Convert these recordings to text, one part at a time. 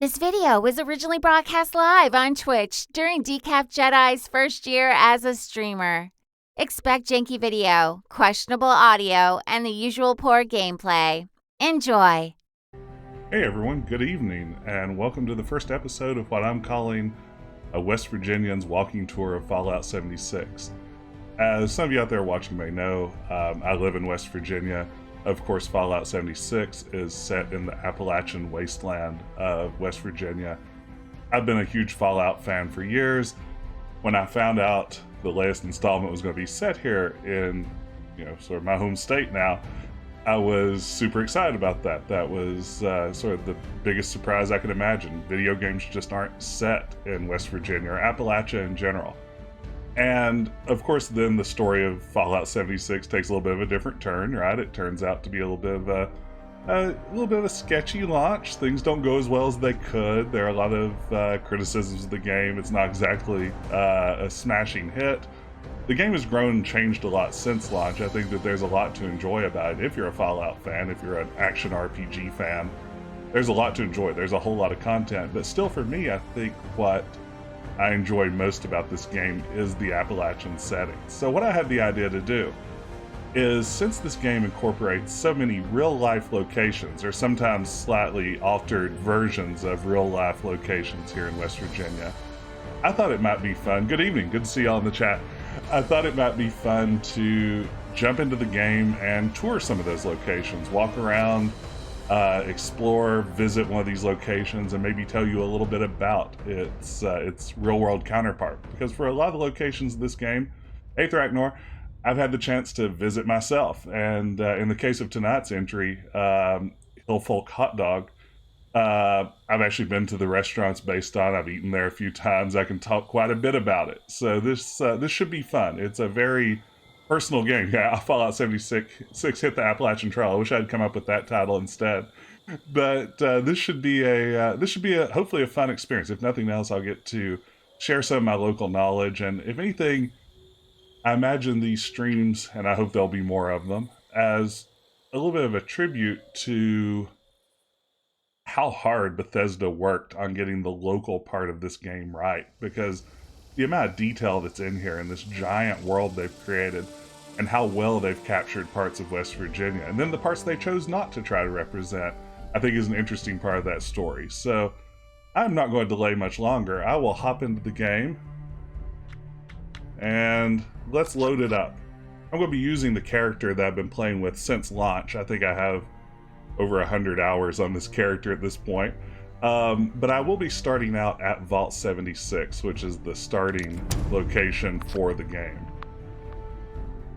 This video was originally broadcast live on Twitch during Decaf Jedi's first year as a streamer. Expect janky video, questionable audio, and the usual poor gameplay. Enjoy! Hey everyone, good evening, and welcome to the first episode of what I'm calling a West Virginian's walking tour of Fallout 76. As some of you out there watching may know, I live in West Virginia. Of course, Fallout 76 is set in the Appalachian Wasteland of West Virginia. I've been a huge Fallout fan for years. When I found out the latest installment was going to be set here in, sort of my home state now, I was super excited about that. That was sort of the biggest surprise I could imagine. Video games just aren't set in West Virginia or Appalachia in general. And of course, then the story of Fallout 76 takes a little bit of a different turn, right? It turns out to be a little bit of a sketchy launch. Things don't go as well as they could. There are a lot of criticisms of the game. It's not exactly a smashing hit. The game has grown and changed a lot since launch. I think that there's a lot to enjoy about it. If you're a Fallout fan, if you're an action RPG fan, there's a lot to enjoy. There's a whole lot of content. But still, for me, I think what I enjoy most about this game is the Appalachian setting. So what I had the idea to do is, since this game incorporates so many real-life locations, or sometimes slightly altered versions of real-life locations here in West Virginia, I thought it might be fun. Good evening, good to see y'all in the chat. I thought it might be fun to jump into the game and tour some of those locations, walk around, explore, visit one of these locations, and maybe tell you a little bit about its real-world counterpart. Because for a lot of the locations in this game, Aethraknor, I've had the chance to visit myself. And in the case of tonight's entry, Hillfolk Hotdog, I've actually been to the restaurants based on. I've eaten there a few times. I can talk quite a bit about it. So this should be fun. It's a very personal game. Yeah, Fallout 76 hit the Appalachian Trail. I wish I'd come up with that title instead. But this should be hopefully a fun experience. If nothing else, I'll get to share some of my local knowledge. And if anything, I imagine these streams, and I hope there'll be more of them, as a little bit of a tribute to how hard Bethesda worked on getting the local part of this game right. Because the amount of detail that's in here in this giant world they've created, and how well they've captured parts of West Virginia, and then the parts they chose not to try to represent, I think is an interesting part of that story. So I'm not going to delay much longer. I will hop into the game and let's load it up. I'm going to be using the character that I've been playing with since launch. I think I have over 100 hours on this character at this point. But I will be starting out at Vault 76, which is the starting location for the game.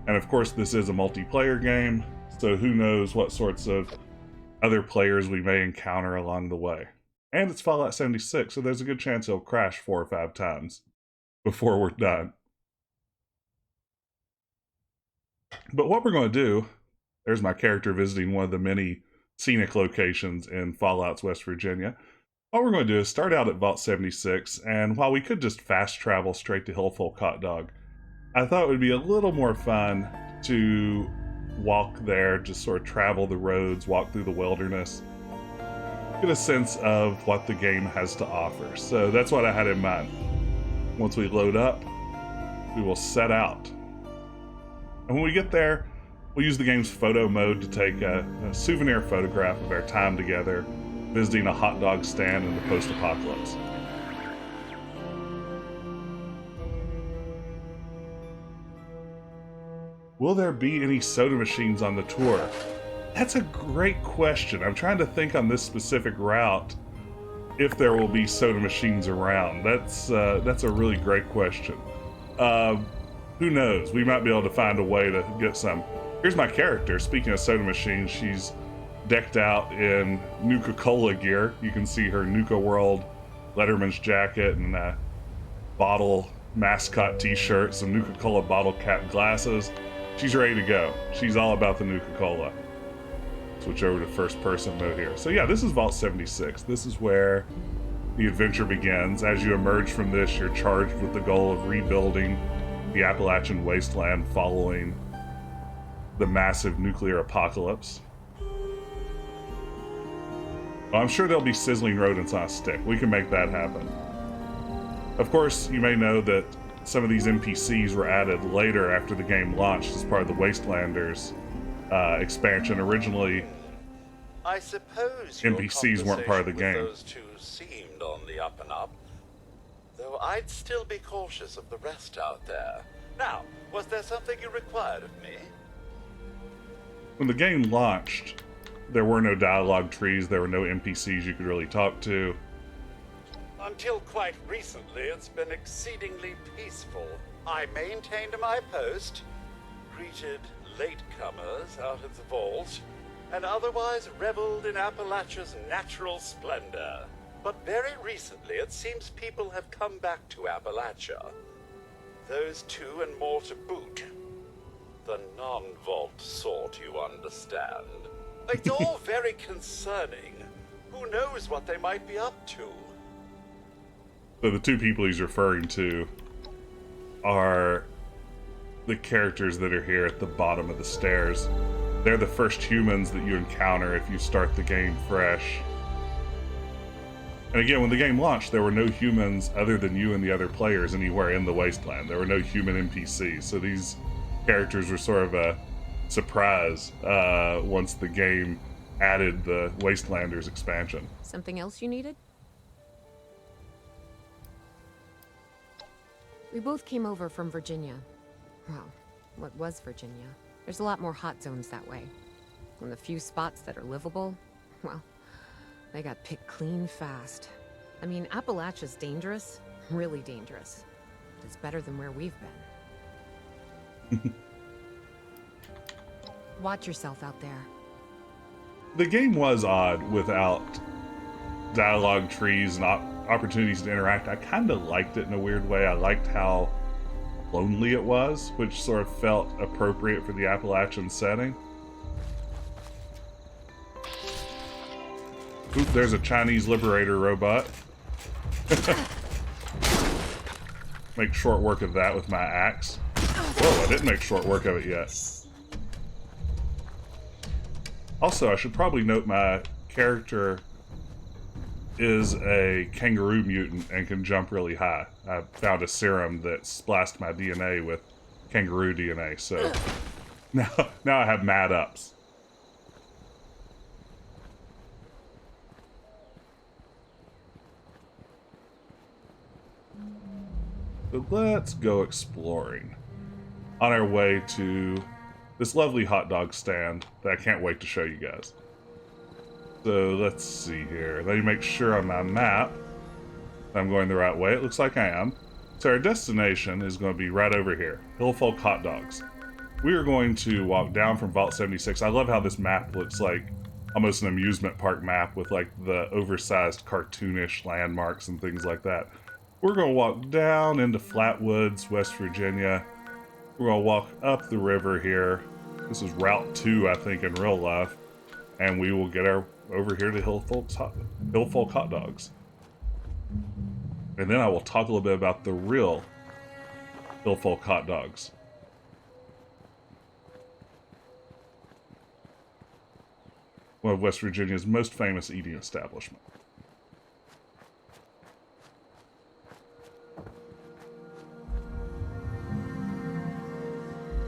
And of course, this is a multiplayer game, so who knows what sorts of other players we may encounter along the way. And it's Fallout 76, so there's a good chance it'll crash 4 or 5 times before we're done. But what we're going to do, there's my character visiting one of the many scenic locations in Fallout's West Virginia. What we're going to do is start out at Vault 76, and while we could just fast travel straight to Hillfolk Hotdog, I thought it would be a little more fun to walk there, just sort of travel the roads, walk through the wilderness, get a sense of what the game has to offer. So that's what I had in mind. Once we load up, we will set out. And when we get there, we'll use the game's photo mode to take a souvenir photograph of our time together, visiting a hot dog stand in the post-apocalypse. Will there be any soda machines on the tour? That's a great question. I'm trying to think on this specific route if there will be soda machines around. That's a really great question. Who knows? We might be able to find a way to get some. Here's my character. Speaking of soda machines, she's decked out in Nuka-Cola gear. You can see her Nuka World Letterman's jacket and a bottle mascot t-shirt, some Nuka-Cola bottle cap glasses. She's ready to go. She's all about the Nuka-Cola. Switch over to first person mode here. So yeah, this is Vault 76. This is where the adventure begins. As you emerge from this, you're charged with the goal of rebuilding the Appalachian Wasteland following the massive nuclear apocalypse. Well, I'm sure there'll be sizzling rodents on a stick. We can make that happen. Of course, you may know that some of these NPCs were added later after the game launched as part of the Wastelanders expansion. Originally, I suppose NPCs weren't part of the game. those two seemed on the up and up, though I'd still be cautious of the rest out there. Now, was there something you required of me? When the game launched, there were no dialogue trees, there were no NPCs you could really talk to. Until quite recently, it's been exceedingly peaceful. I maintained my post, greeted latecomers out of the vault, and otherwise reveled in Appalachia's natural splendor. But very recently, it seems people have come back to Appalachia. Those two and more to boot. The non-vault sort, you understand. It's all very concerning. Who knows what they might be up to? So the two people he's referring to are the characters that are here at the bottom of the stairs. They're the first humans that you encounter if you start the game fresh. And again, when the game launched, there were no humans other than you and the other players anywhere in the wasteland. There were no human NPCs, so these characters were sort of a surprise once the game added the Wastelanders expansion. Something else you needed? We both came over from Virginia. Well, what was Virginia? There's a lot more hot zones that way. And the few spots that are livable, well, they got picked clean fast. I mean, Appalachia's dangerous, really dangerous. But it's better than where we've been. Watch yourself out there. The game was odd without dialogue trees and opportunities to interact. I kind of liked it in a weird way. I liked how lonely it was, which sort of felt appropriate for the Appalachian setting. Oop, there's a Chinese liberator robot. Make short work of that with my axe. Whoa, I didn't make short work of it yet. Also, I should probably note my character is a kangaroo mutant and can jump really high. I found a serum that spliced my DNA with kangaroo DNA, so now I have mad ups. So let's go exploring on our way to this lovely hot dog stand that I can't wait to show you guys. So let's see here. Let me make sure on my map I'm going the right way. It looks like I am. So our destination is going to be right over here, Hillfolk Hotdogs. We are going to walk down from Vault 76. I love how this map looks like almost an amusement park map with like the oversized cartoonish landmarks and things like that. We're going to walk down into Flatwoods, West Virginia. We're going to walk up the river here. This is Route 2, I think, in real life. And we will get over here to Hillfolk Hotdogs. And then I will talk a little bit about the real Hillfolk Hotdogs. One of West Virginia's most famous eating establishments.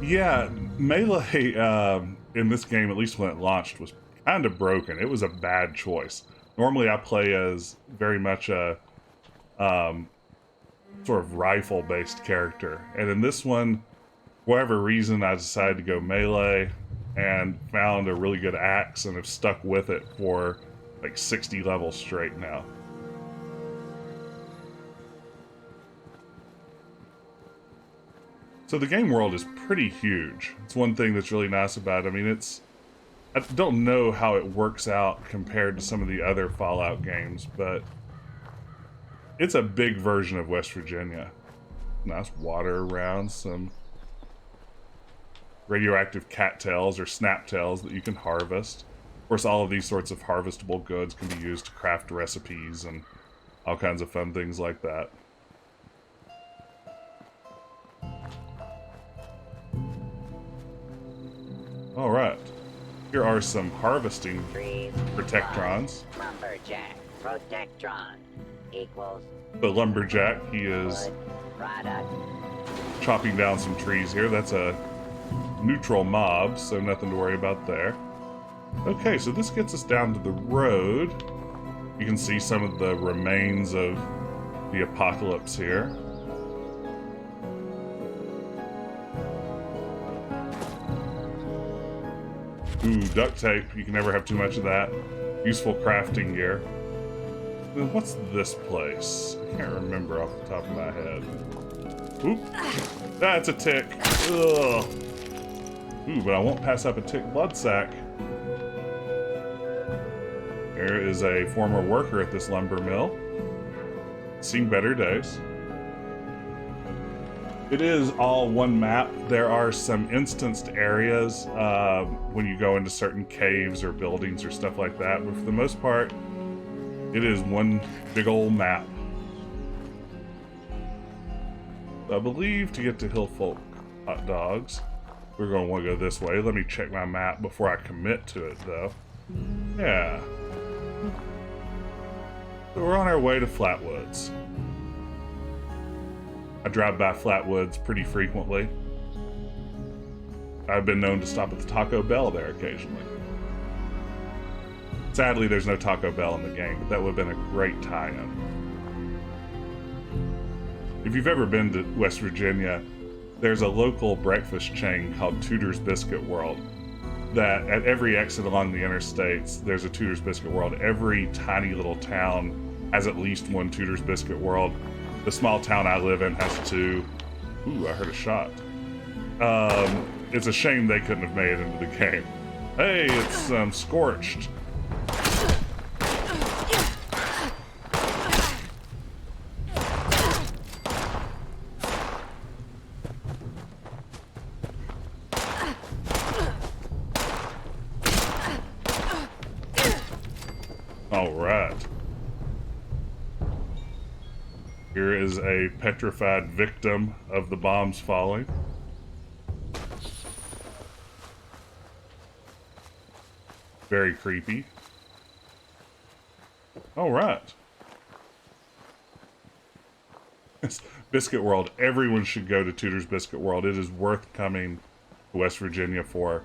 Yeah, Melee in this game, at least when it launched, was kind of broken. It was a bad choice. Normally I play as very much a sort of rifle-based character. And in this one, for whatever reason, I decided to go melee and found a really good axe and have stuck with it for like 60 levels straight now. So the game world is pretty huge. It's one thing that's really nice about it. I mean, I don't know how it works out compared to some of the other Fallout games, but it's a big version of West Virginia. Nice water around, some radioactive cattails or snaptails that you can harvest. Of course, all of these sorts of harvestable goods can be used to craft recipes and all kinds of fun things like that. Alright, Here are some harvesting Trees protectrons. Lumberjack protectron equals The lumberjack, he is wood product. chopping down some trees here. That's a neutral mob, so nothing to worry about there. Okay, so this gets us down to the road. You can see some of the remains of the apocalypse here. Ooh, duct tape. You can never have too much of that. Useful crafting gear. Then what's this place? I can't remember off the top of my head. Oop. That's a tick. Ugh. Ooh, but I won't pass up a tick blood sack. Here is a former worker at this lumber mill. Seen better days. It is all one map. There are some instanced areas when you go into certain caves or buildings or stuff like that, but for the most part, it is one big old map. I believe to get to Hillfolk Hotdogs, we're going to want to go this way. Let me check my map before I commit to it, though. Yeah. So we're on our way to Flatwoods. I drive by Flatwoods pretty frequently. I've been known to stop at the Taco Bell there occasionally. Sadly, there's no Taco Bell in the game, but that would have been a great tie-in. If you've ever been to West Virginia, there's a local breakfast chain called Tudor's Biscuit World that at every exit along the interstates, there's a Tudor's Biscuit World. Every tiny little town has at least one Tudor's Biscuit World. The small town I live in has two. Ooh, I heard a shot. It's a shame they couldn't have made it into the game. Hey, it's scorched. All right. Here is a petrified victim of the bombs falling. Very creepy. All right. Biscuit World. Everyone should go to Tudor's Biscuit World. It is worth coming to West Virginia for.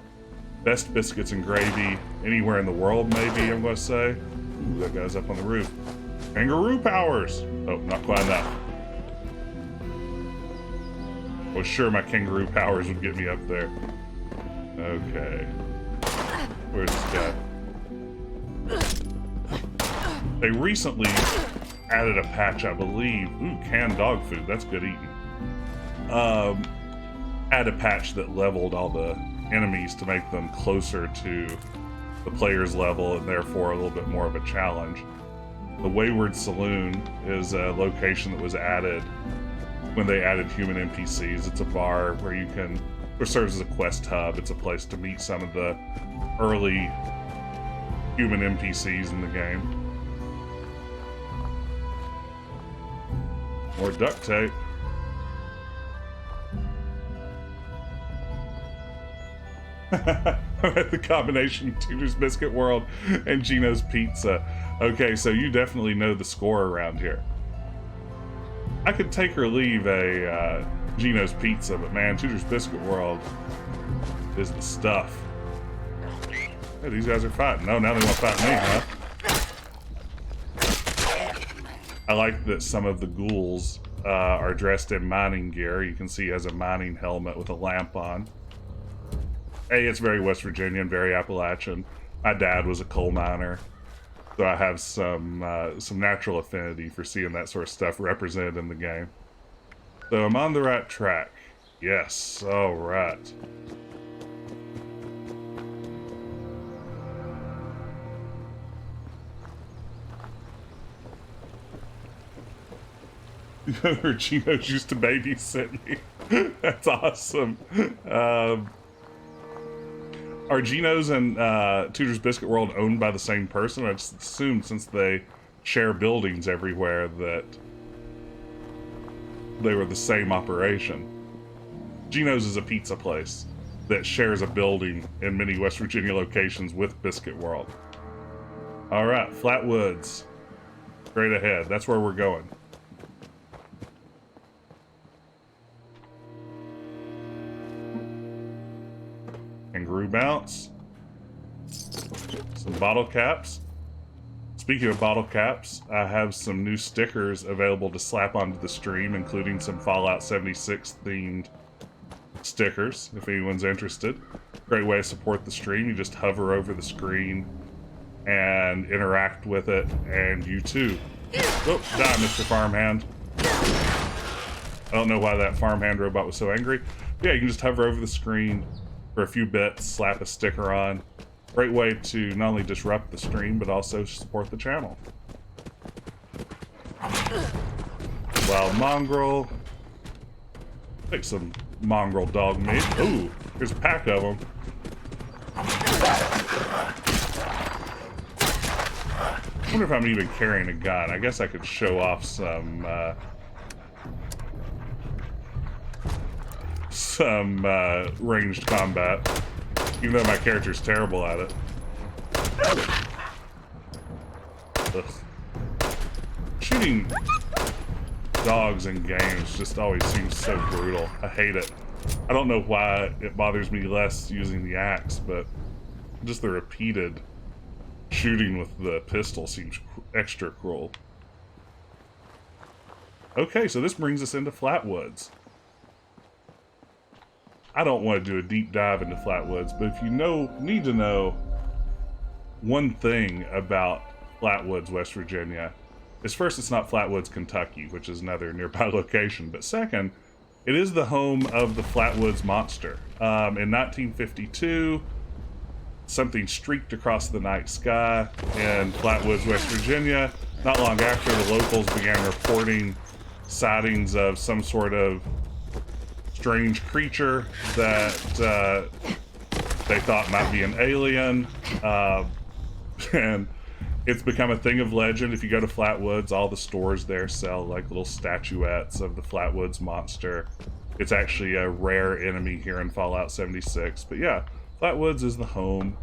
Best biscuits and gravy anywhere in the world, maybe, I'm going to say. Ooh, that guy's up on the roof. Kangaroo powers! Oh, not quite enough. Was sure my kangaroo powers would get me up there. Okay. Where's this guy? They recently added a patch, I believe. Ooh, canned dog food. That's good eating. Add a patch that leveled all the enemies to make them closer to the player's level and therefore a little bit more of a challenge. The Wayward Saloon is a location that was added when they added human NPCs. It's a bar where you can, or serves as a quest hub. It's a place to meet some of the early human NPCs in the game. More duct tape. The combination of Tudor's Biscuit World and Gino's Pizza. Okay, so you definitely know the score around here. I could take or leave a Gino's Pizza, but man, Tudor's Biscuit World is the stuff. Hey, these guys are fighting. No, now they want to fight me, huh? I like that some of the ghouls are dressed in mining gear. You can see he has a mining helmet with a lamp on. Hey, it's very West Virginian, very Appalachian. My dad was a coal miner, so I have some natural affinity for seeing that sort of stuff represented in the game. So I'm on the right track. Yes, all right. Gino's used to babysit me. That's awesome. Are Gino's and Tudor's Biscuit World owned by the same person? I just assumed since they share buildings everywhere that they were the same operation. Gino's is a pizza place. that shares a building in many West Virginia locations with Biscuit World. All right, Flatwoods. Straight ahead. That's where we're going. Kangaroo bounce. Some bottle caps. Speaking of bottle caps, I have some new stickers available to slap onto the stream, including some Fallout 76 themed stickers, if anyone's interested. Great way to support the stream. You just hover over the screen and interact with it, and you too. Oh, die, Mr. Farmhand. I don't know why that farmhand robot was so angry. But yeah, you can just hover over the screen for a few bits, slap a sticker on. Great way to not only disrupt the stream, but also support the channel. Wild mongrel. Take some mongrel dog meat. Ooh, here's a pack of them. I wonder if I'm even carrying a gun. I guess I could show off some ranged combat, even though my character's terrible at it. Ugh. Shooting dogs in games just always seems so brutal. I hate it. I don't know why it bothers me less using the axe, but just the repeated shooting with the pistol seems extra cruel. Okay, so this brings us into Flatwoods. I don't want to do a deep dive into Flatwoods, but if you need to know one thing about Flatwoods, West Virginia, is first, it's not Flatwoods, Kentucky, which is another nearby location, but second, it is the home of the Flatwoods Monster. In 1952, something streaked across the night sky in Flatwoods, West Virginia. Not long after, the locals began reporting sightings of some sort of strange creature that they thought might be an alien, and it's become a thing of legend. If you go to Flatwoods, all the stores there sell like little statuettes of the Flatwoods Monster. It's actually a rare enemy here in Fallout 76, but yeah, Flatwoods is the home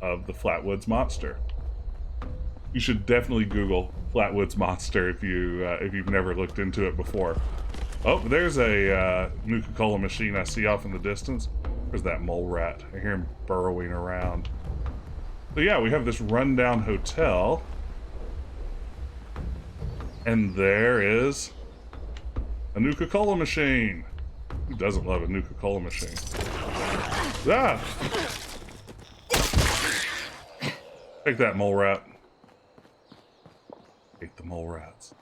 of the Flatwoods Monster. You should definitely Google Flatwoods Monster if you've never looked into it before. Oh, there's a Nuka-Cola machine I see off in the distance. There's that mole rat. I hear him burrowing around. So yeah, we have this rundown hotel. And there is a Nuka-Cola machine. Who doesn't love a Nuka-Cola machine? Ah! Take that, mole rat. Hate the mole rats.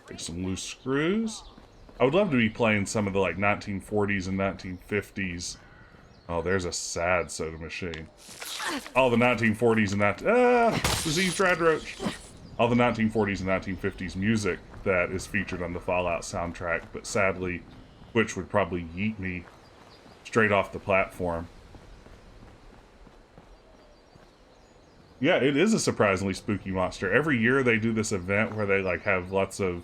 Take some loose screws. I would love to be playing some of the like 1940s and 1950s. Oh, there's a sad soda machine. All the 1940s and disease dread roach. All the 1940s and 1950s music that is featured on the Fallout soundtrack, but sadly, which would probably yeet me straight off the platform. Yeah, it is a surprisingly spooky monster. Every year they do this event where they like have lots of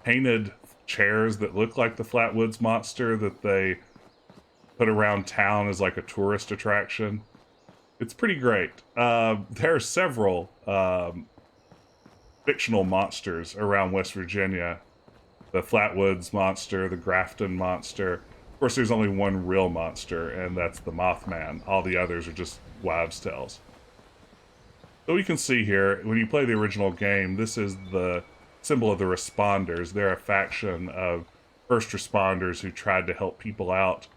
painted chairs that look like the Flatwoods Monster that they put around town as like a tourist attraction. It's pretty great. There are several fictional monsters around West Virginia. The Flatwoods Monster, the Grafton Monster. Of course, there's only one real monster, and that's the Mothman. All the others are just wives' tales. So we can see here, when you play the original game, this is the symbol of the Responders. They're a faction of first responders who tried to help people out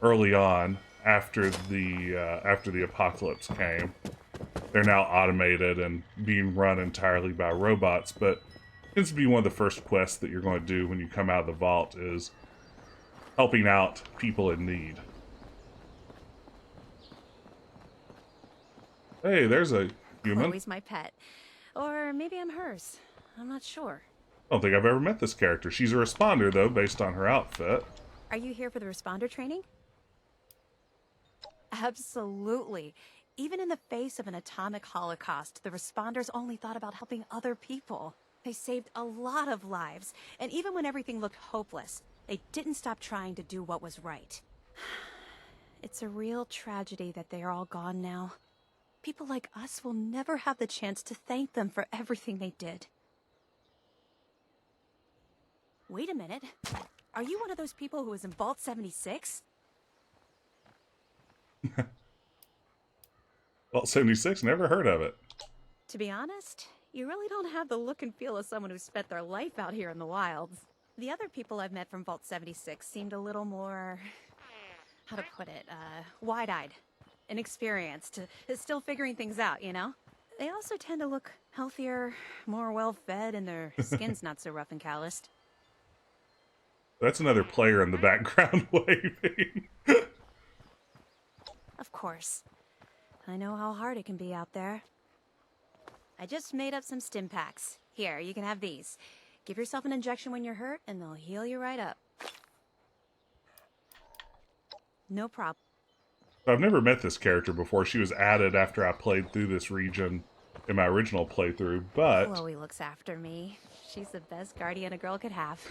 early on after the apocalypse came. They're now automated and being run entirely by robots, but it seems to be one of the first quests that you're going to do when you come out of the vault is helping out people in need. Hey, there's a human. Chloe's my pet. Or maybe I'm hers. I'm not sure. I don't think I've ever met this character. She's a responder, though, based on her outfit. Are you here for the responder training? Absolutely. Even in the face of an atomic holocaust, the responders only thought about helping other people. They saved a lot of lives, and even when everything looked hopeless, they didn't stop trying to do what was right. It's a real tragedy that they are all gone now. People like us will never have the chance to thank them for everything they did. Wait a minute. Are you one of those people who was in Vault 76? Vault 76, never heard of it. To be honest, you really don't have the look and feel of someone who spent their life out here in the wilds. The other people I've met from Vault 76 seemed a little more... how to put it, wide-eyed, inexperienced, still figuring things out, you know? They also tend to look healthier, more well-fed, and their skin's not so rough and calloused. That's another player in the background waving. Of course. I know how hard it can be out there. I just made up some stim packs. Here, you can have these. Give yourself an injection when you're hurt, and they'll heal you right up. No problem. I've never met this character before. She was added after I played through this region in my original playthrough, but... Chloe looks after me. She's the best guardian a girl could have.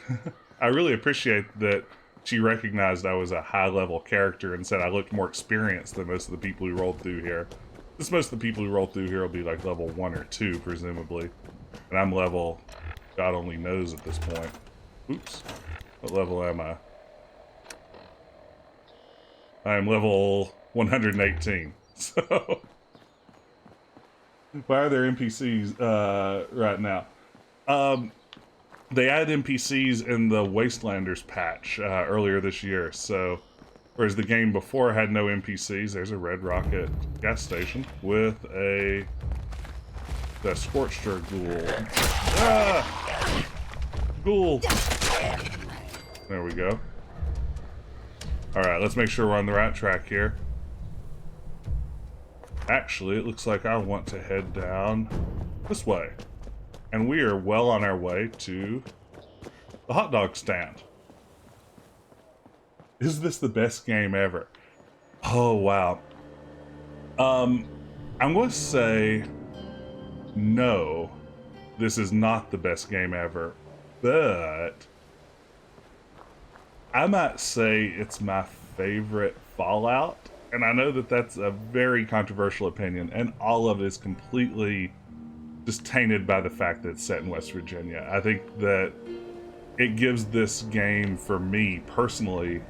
I really appreciate that she recognized I was a high-level character and said I looked more experienced than most of the people who rolled through here. Most of the people who rolled through here will be like level 1 or 2, presumably. And I'm level... God only knows at this point. Oops. What level am I? I am level 118. So... why are there NPCs right now? They added NPCs in the Wastelanders patch earlier this year, so whereas the game before had no NPCs, there's a Red Rocket gas station with the Scorcher ghoul. Ah! Ghoul! There we go. Alright, let's make sure we're on the right track here. Actually, it looks like I want to head down this way. And we are well on our way to the hot dog stand. Is this the best game ever? Oh, wow. I'm going to say no, this is not the best game ever, but I might say it's my favorite Fallout. And I know that that's a very controversial opinion, and all of it is completely just tainted by the fact that it's set in West Virginia. I think that it gives this game, for me personally,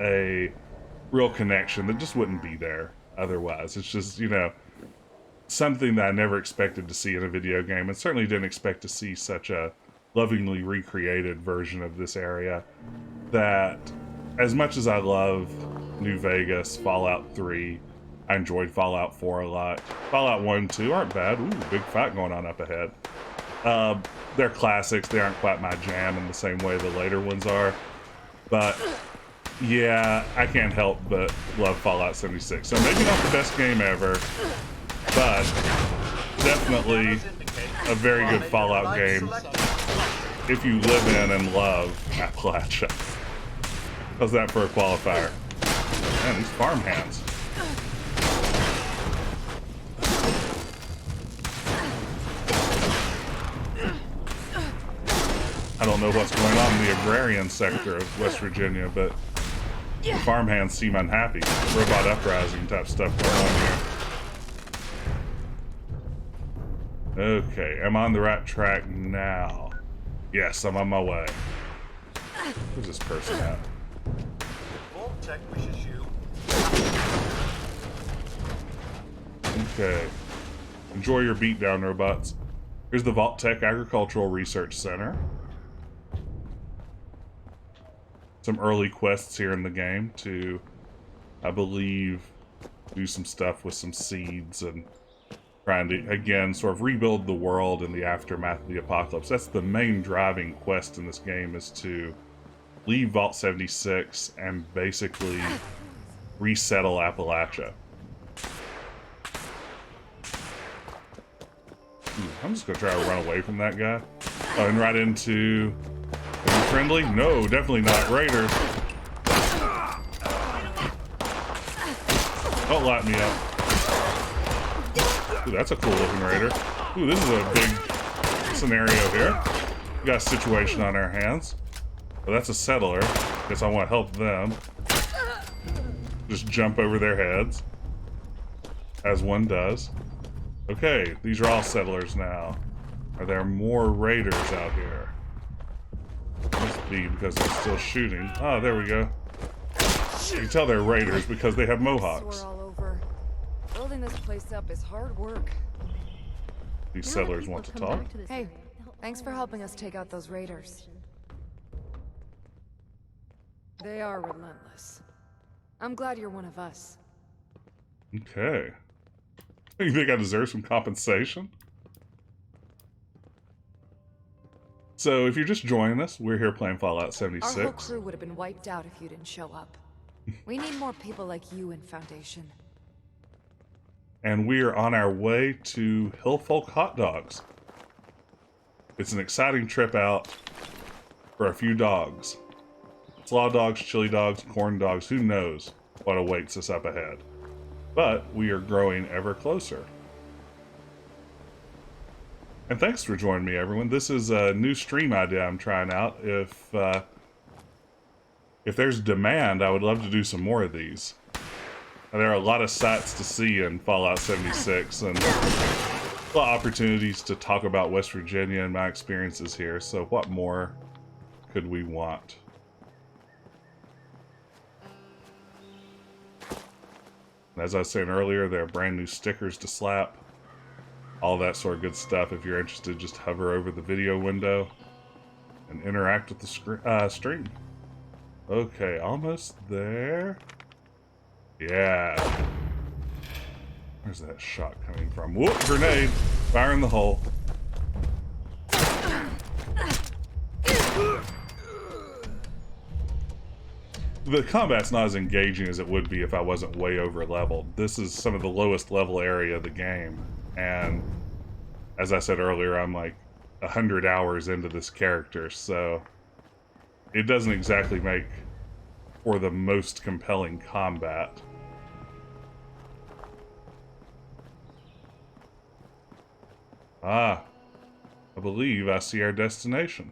a real connection that just wouldn't be there otherwise. It's just, you know, something that I never expected to see in a video game, and certainly didn't expect to see such a lovingly recreated version of this area. That, as much as I love New Vegas, Fallout 3, I enjoyed Fallout 4 a lot. Fallout 1 and 2 aren't bad. Ooh, big fight going on up ahead. They're classics. They aren't quite my jam in the same way the later ones are. But, yeah, I can't help but love Fallout 76. So maybe not the best game ever, but definitely a very good Fallout game if you live in and love Appalachia. How's that for a qualifier? Man, these farmhands. I don't know what's going on in the agrarian sector of West Virginia, but the farmhands seem unhappy. Robot uprising type stuff going on here. Okay, am I on the right track now? Yes, I'm on my way. Where's this person at? Vault Tech wishes you. Okay. Enjoy your beatdown, robots. Here's the Vault Tech Agricultural Research Center. Some early quests here in the game to, I believe, do some stuff with some seeds and trying to, again, sort of rebuild the world in the aftermath of the apocalypse. That's the main driving quest in this game, is to leave Vault 76 and basically resettle Appalachia. I'm just gonna try to run away from that guy. Oh, and right into... Are you friendly? No, definitely not. Raiders. Don't light me up. Ooh, that's a cool looking raider. Ooh, this is a big scenario here. We got a situation on our hands. Well, that's a settler. Guess I want to help them. Just jump over their heads, as one does. Okay, these are all settlers now. Are there more raiders out here? Must be because they're still shooting. Oh, there we go. You can tell they're raiders because they have mohawks. We're all over. Building this place up is hard work. These settlers want to talk. Hey, thanks for helping us take out those raiders. They are relentless. I'm glad you're one of us. Okay. You think I deserve some compensation? So, if you're just joining us, we're here playing Fallout 76. Our whole crew would have been wiped out if you didn't show up. We need more people like you in Foundation. And we are on our way to Hillfolk Hotdogs. It's an exciting trip out for a few dogs. Slaw dogs, chili dogs, corn dogs, who knows what awaits us up ahead. But we are growing ever closer. And thanks for joining me, everyone. This is a new stream idea I'm trying out. If there's demand, I would love to do some more of these. There are a lot of sights to see in Fallout 76, and a lot of opportunities to talk about West Virginia and my experiences here, so what more could we want? As I was saying earlier, there are brand new stickers to slap. All that sort of good stuff. If you're interested, just hover over the video window and interact with the stream. Okay, almost there. Yeah. Where's that shot coming from? Whoop, grenade! Fire in the hole. The combat's not as engaging as it would be if I wasn't way over leveled. This is some of the lowest level area of the game, and as I said earlier, I'm like 100 hours into this character, so it doesn't exactly make for the most compelling combat. Ah, I believe I see our destination.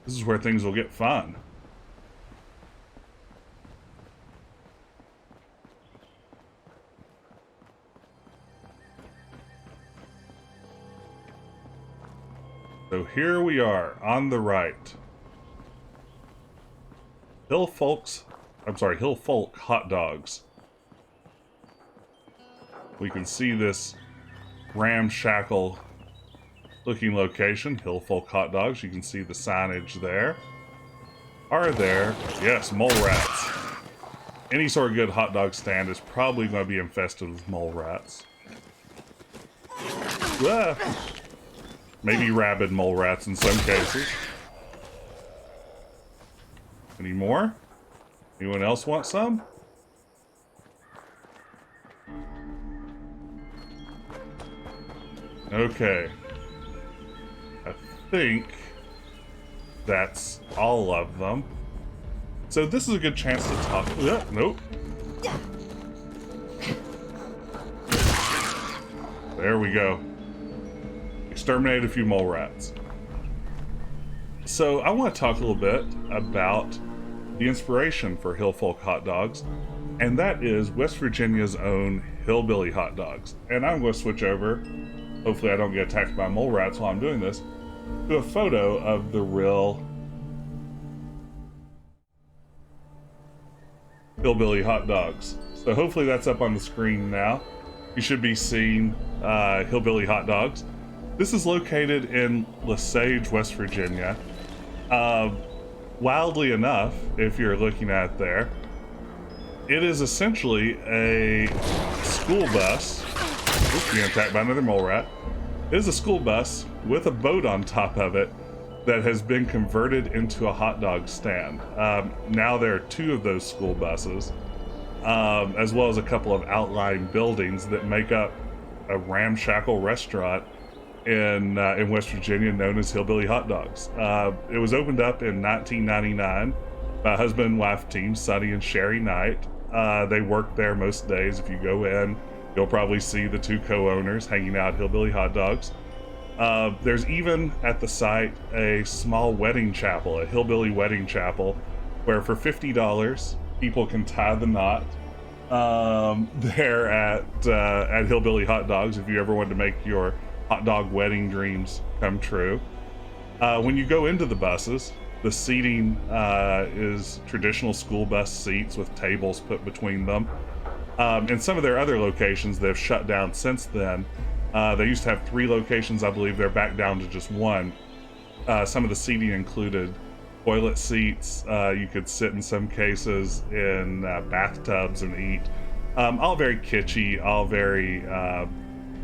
This is where things will get fun. So here we are, on the right. Hillfolk Hotdogs. We can see this ramshackle looking location, Hillfolk Hotdogs. You can see the signage there. Are there? Yes, mole rats. Any sort of good hot dog stand is probably going to be infested with mole rats. Ah. Maybe rabid mole rats in some cases. Any more? Anyone else want some? Okay. I think that's all of them. So this is a good chance to talk. Nope. There we go. Exterminate a few mole rats. So I want to talk a little bit about the inspiration for Hillfolk Hotdogs, and that is West Virginia's own Hillbilly Hotdogs. And I'm going to switch over, hopefully I don't get attacked by mole rats while I'm doing this, to a photo of the real Hillbilly Hotdogs. So hopefully that's up on the screen now. You should be seeing Hillbilly Hotdogs. This is located in Lesage, West Virginia. Wildly enough, if you're looking at it there, it is essentially a school bus. Oops, being attacked by another mole rat. It is a school bus with a boat on top of it that has been converted into a hot dog stand. Now there are 2 of those school buses, as well as a couple of outlying buildings that make up a ramshackle restaurant in West Virginia known as Hillbilly Hotdogs. It was opened up in 1999 by a husband and wife team, Sonny and Sherry Knight. They work there most days. If you go in, You'll probably see the two co-owners hanging out Hillbilly Hotdogs. There's even at the site a small wedding chapel, a hillbilly wedding chapel, where for $50 people can tie the knot there at Hillbilly Hotdogs if you ever wanted to make your hot dog wedding dreams come true. When you go into the buses, the seating is traditional school bus seats with tables put between them. In some of their other locations, they've shut down since then. They used to have 3 locations, I believe. They're back down to just 1. Some of the seating included toilet seats. You could sit in some cases in bathtubs and eat. All very kitschy, all very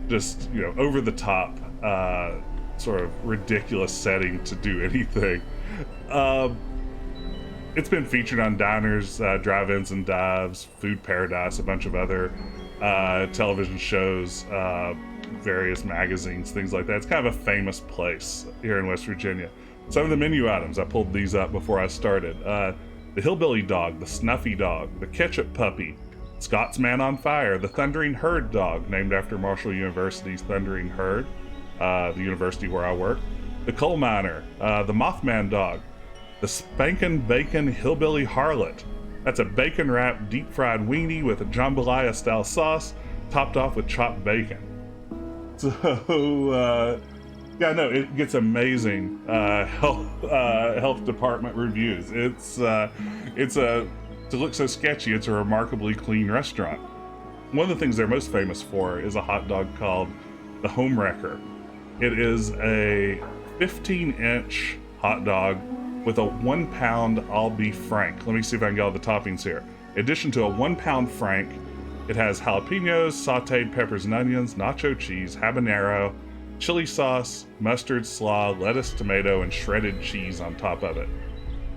just, over the top, sort of ridiculous setting to do anything. It's been featured on diners, drive-ins and dives, Food Paradise, a bunch of other television shows, various magazines, things like that. It's kind of a famous place here in West Virginia. Some of the menu items, I pulled these up before I started. The Hillbilly Dog, the Snuffy Dog, the Ketchup Puppy, Scott's Man on Fire, the Thundering Herd Dog, named after Marshall University's Thundering Herd, the university where I work, the Coal Miner, the Mothman Dog, the Spankin' Bacon Hillbilly Harlot. That's a bacon-wrapped, deep-fried weenie with a jambalaya-style sauce, topped off with chopped bacon. So, yeah, no, it gets amazing health department reviews. To look so sketchy, it's a remarkably clean restaurant. One of the things they're most famous for is a hot dog called the Homewrecker. It is a 15-inch hot dog with a 1-pound all-beef frank. Let me see if I can get all the toppings here. In addition to a 1-pound frank, it has jalapenos, sauteed peppers and onions, nacho cheese, habanero, chili sauce, mustard, slaw, lettuce, tomato, and shredded cheese on top of it.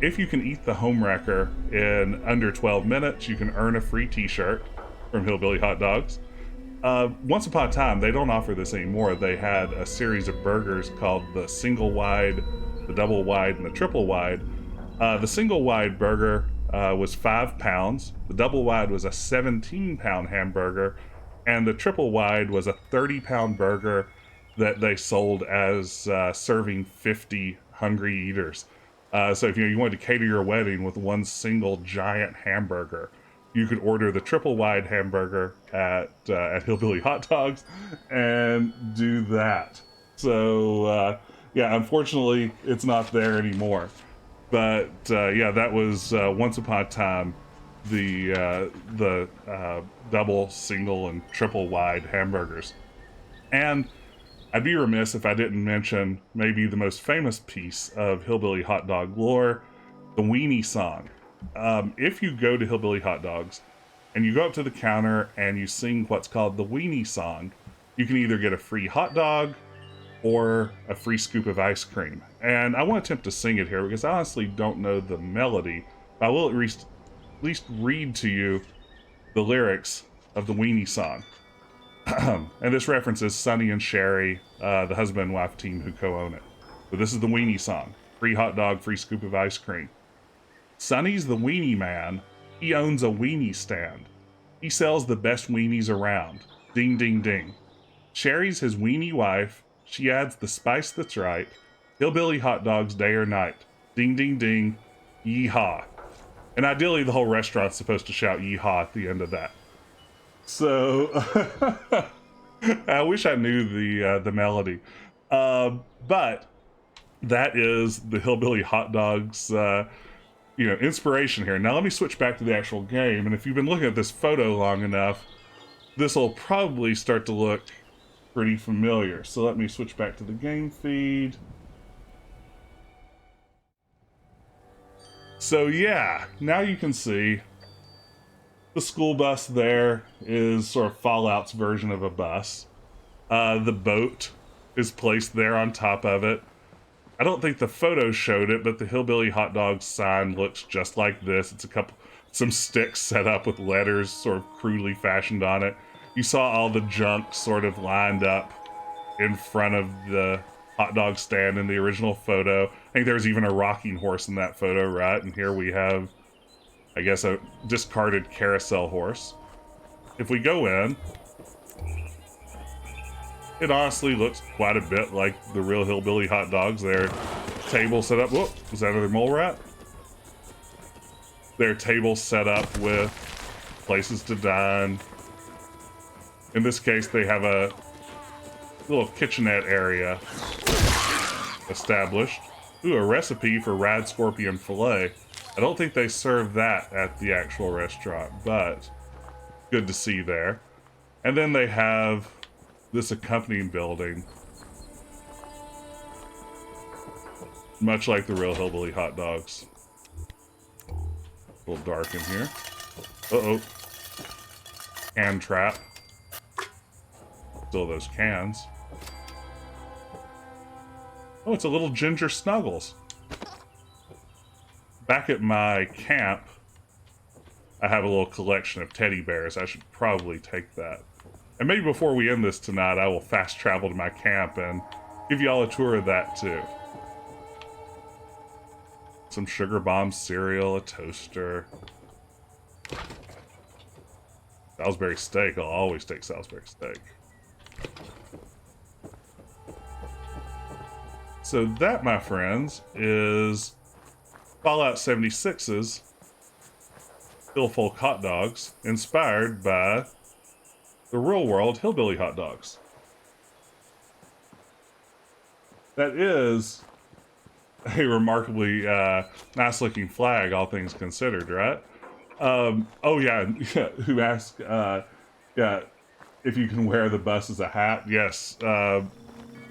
If you can eat the Homewrecker in under 12 minutes, you can earn a free t-shirt from Hillbilly Hotdogs. Once upon a time, they don't offer this anymore. They had a series of burgers called the single wide, the double wide, and the triple wide. The single wide burger was 5 pounds. The double wide was a 17-pound hamburger, and the triple wide was a 30-pound burger that they sold as serving 50 hungry eaters. So if you wanted to cater your wedding with one single giant hamburger, you could order the triple wide hamburger at Hillbilly Hotdogs and do that. So yeah, unfortunately, it's not there anymore. But yeah, that was once upon a time the double, single, and triple wide hamburgers. And I'd be remiss if I didn't mention maybe the most famous piece of Hillbilly Hotdog lore, the weenie song. If you go to Hillbilly Hotdogs and you go up to the counter and you sing what's called the weenie song, you can either get a free hot dog or a free scoop of ice cream. And I want to attempt to sing it here because I honestly don't know the melody, but I will at least read to you the lyrics of the weenie song. And this references Sonny and Sherry, the husband and wife team who co-own it. But this is the weenie song. Free hot dog, free scoop of ice cream. Sonny's the weenie man. He owns a weenie stand. He sells the best weenies around. Ding, ding, ding. Sherry's his weenie wife. She adds the spice that's right. Hillbilly Hotdogs day or night. Ding, ding, ding. Yeehaw. And ideally, the whole restaurant's supposed to shout yeehaw at the end of that. So, I wish I knew the melody. But that is the Hillbilly Hotdogs, inspiration here. Now let me switch back to the actual game. And if you've been looking at this photo long enough, this will probably start to look pretty familiar. So let me switch back to the game feed. So yeah, now you can see the school bus there is sort of Fallout's version of a bus. The boat is placed there on top of it. I don't think the photo showed it, but the Hillbilly Hotdogs sign looks just like this. It's some sticks set up with letters sort of crudely fashioned on it. You saw all the junk sort of lined up in front of the hot dog stand in the original photo. I think there was even a rocking horse in that photo, right? And here we have, I guess, a discarded carousel horse. If we go in, It honestly looks quite a bit like the real Hillbilly Hotdogs. Their table set up. Whoop, was that another mole rat? Their table set up with places to dine. In this case, they have a little kitchenette area established. Ooh, a recipe for rad scorpion fillet. I don't think they serve that at the actual restaurant, but good to see there. And then they have this accompanying building, much like the real Hillbilly Hotdogs. A little dark in here. Uh-oh. Can trap. Still those cans. Oh, it's a little ginger Snuggles. Back at my camp, I have a little collection of teddy bears. I should probably take that. And maybe before we end this tonight, I will fast travel to my camp and give you all a tour of that too. Some sugar bomb cereal, a toaster. Salisbury steak. I'll always take Salisbury steak. So that, my friends, is Fallout 76's Hillfolk Hotdogs, inspired by the real-world Hillbilly Hotdogs. That is a remarkably nice-looking flag, all things considered, right? Oh yeah, who asked, yeah, if you can wear the bus as a hat? Yes,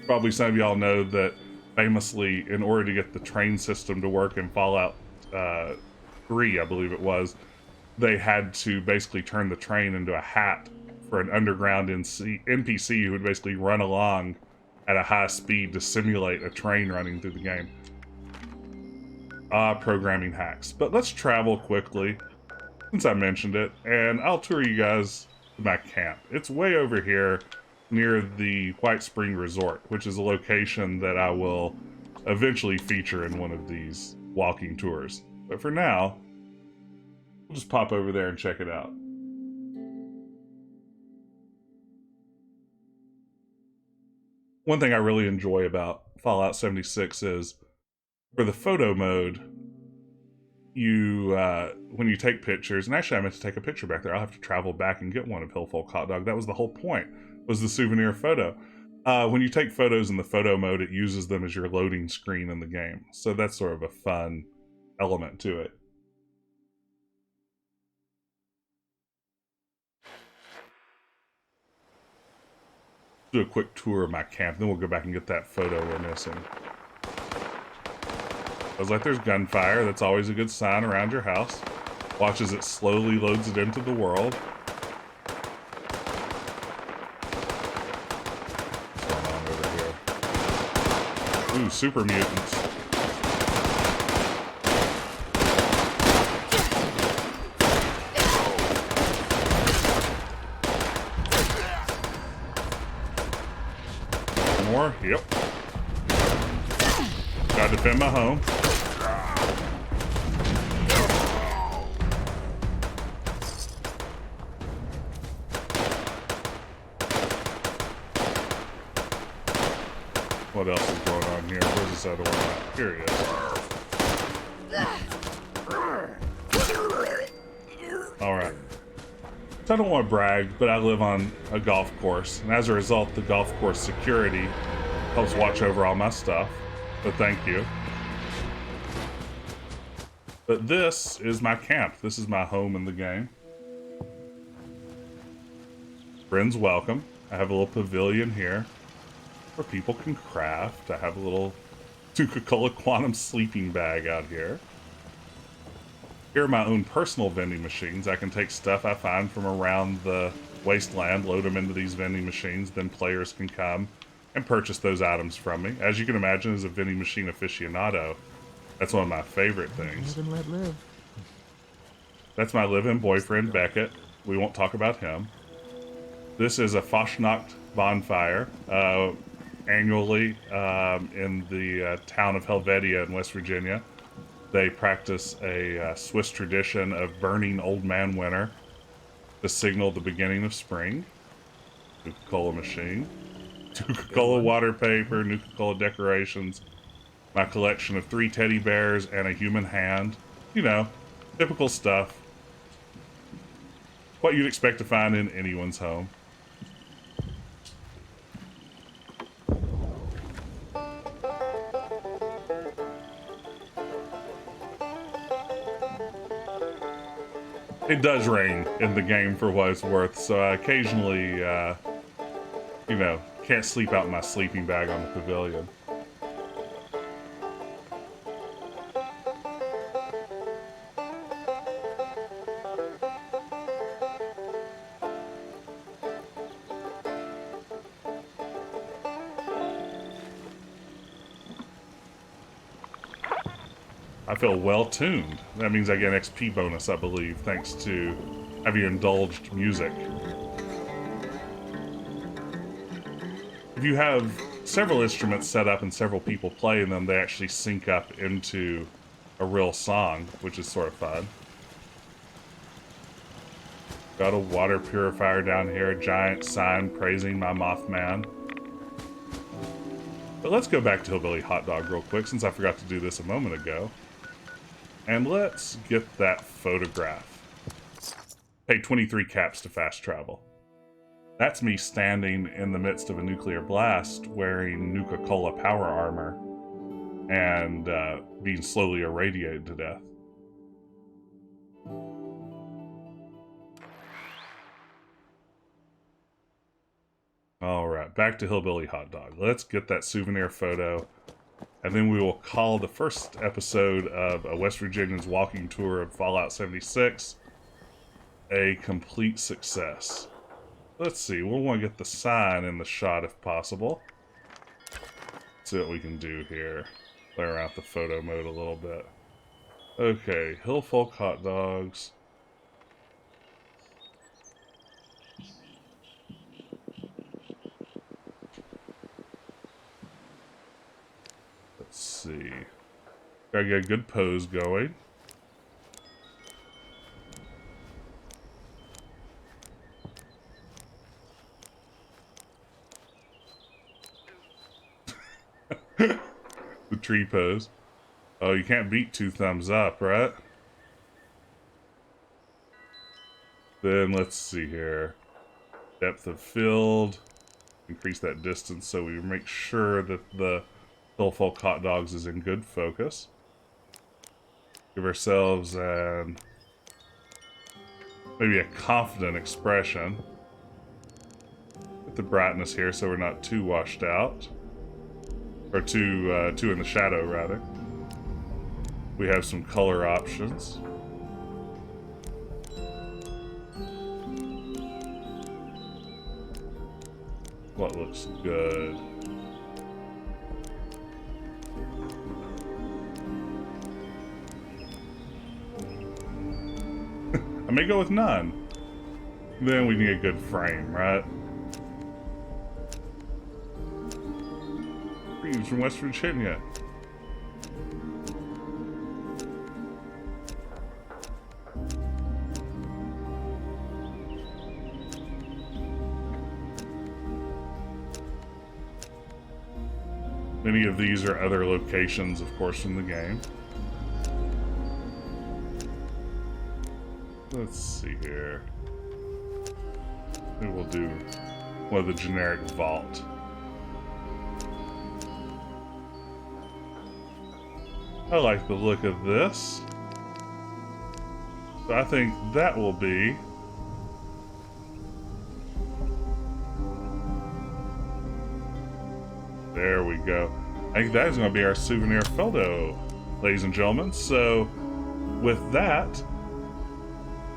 probably some of y'all know that famously, in order to get the train system to work in Fallout 3, I believe it was, they had to basically turn the train into a hat for an underground NPC who would basically run along at a high speed to simulate a train running through the game. Programming hacks. But let's travel quickly, since I mentioned it, and I'll tour you guys to my camp. It's way over here near the White Spring Resort, which is a location that I will eventually feature in one of these walking tours. But for now, we'll just pop over there and check it out. One thing I really enjoy about Fallout 76 is for the photo mode, you when you take pictures, and actually I meant to take a picture back there. I'll have to travel back and get one of Hillfolk Hotdog. That was the whole point, was the souvenir photo. When you take photos in the photo mode, it uses them as your loading screen in the game. So that's sort of a fun element to it. Do a quick tour of my camp, then we'll go back and get that photo we're missing. I was like, there's gunfire. That's always a good sign around your house. Watch as it slowly loads it into the world. What's going on over here? Ooh, super mutants. More? Yep. Gotta defend my home. What else is going on here? Where's this other one at? Here he is. Alright. So I don't want to brag, but I live on a golf course, and as a result, the golf course security helps watch over all my stuff, so thank you. But this is my camp. This is my home in the game. Friends welcome. I have a little pavilion here where people can craft. I have a little Coca-Cola Quantum sleeping bag out here. Here are my own personal vending machines. I can take stuff I find from around the wasteland, load them into these vending machines, then players can come and purchase those items from me. As you can imagine, as a vending machine aficionado, that's one of my favorite things. Live and let live. That's my live-in boyfriend, Beckett. We won't talk about him. This is a Fastnacht bonfire, annually in the town of Helvetia in West Virginia. They practice a Swiss tradition of burning Old Man Winter to signal the beginning of spring. Coca-Cola machine. Nuka-Cola water paper, Nuka-Cola decorations, my collection of 3 teddy bears and a human hand. You know, typical stuff. What you'd expect to find in anyone's home. It does rain in the game for what it's worth, so I occasionally, you know, can't sleep out in my sleeping bag on the pavilion. I feel well tuned. That means I get an XP bonus, I believe, thanks to having indulged music. If you have several instruments set up and several people playing them, they actually sync up into a real song, which is sort of fun. Got a water purifier down here, a giant sign praising my Mothman. But let's go back to Hillbilly Hotdog real quick, since I forgot to do this a moment ago. And let's get that photograph. Pay 23 caps to fast travel. That's me standing in the midst of a nuclear blast wearing Nuka-Cola power armor and being slowly irradiated to death. Alright, back to Hillbilly Hotdog. Let's get that souvenir photo. And then we will call the first episode of a West Virginian's walking tour of Fallout 76 a complete success. Let's see, we'll want to get the sign in the shot if possible. Let's see what we can do here. Play around with the photo mode a little bit. Okay, Hillfolk Hotdogs. Let's see. Gotta get a good pose going. The tree pose. Oh, you can't beat 2 thumbs up, right? Then let's see here. Depth of field. Increase that distance so we make sure that the Hillfolk Hotdogs is in good focus. Give ourselves maybe a confident expression. Get the brightness here so we're not too washed out. Or too in the shadow, rather. We have some color options. What looks good? I may go with none. Then we need a good frame, right? Greetings from West Virginia. Many of these are other locations, of course, in the game. Let's see here. Maybe we'll do one of the generic vault. I like the look of this. So I think that will be there we go. I think that is going to be our souvenir photo, ladies and gentlemen. So with that,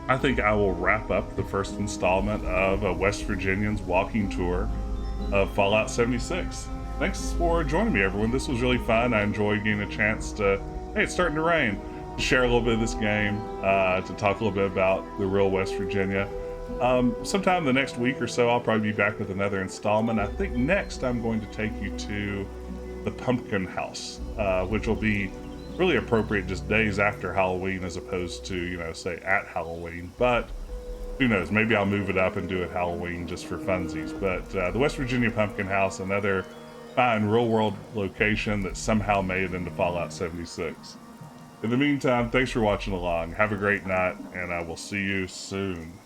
I think I will wrap up the first installment of a West Virginian's walking tour of Fallout 76. Thanks for joining me, everyone. This was really fun. I enjoyed getting a chance to, hey, it's starting to rain, to share a little bit of this game, to talk a little bit about the real West Virginia. Sometime the next week or so, I'll probably be back with another installment. I think next I'm going to take you to the Pumpkin House, which will be really appropriate just days after Halloween as opposed to, you know, say at Halloween. But Who knows? Maybe I'll move it up and do it Halloween just for funsies. But the West Virginia Pumpkin House, another fine real-world location that somehow made it into Fallout 76. In the meantime, thanks for watching along. Have a great night, and I will see you soon.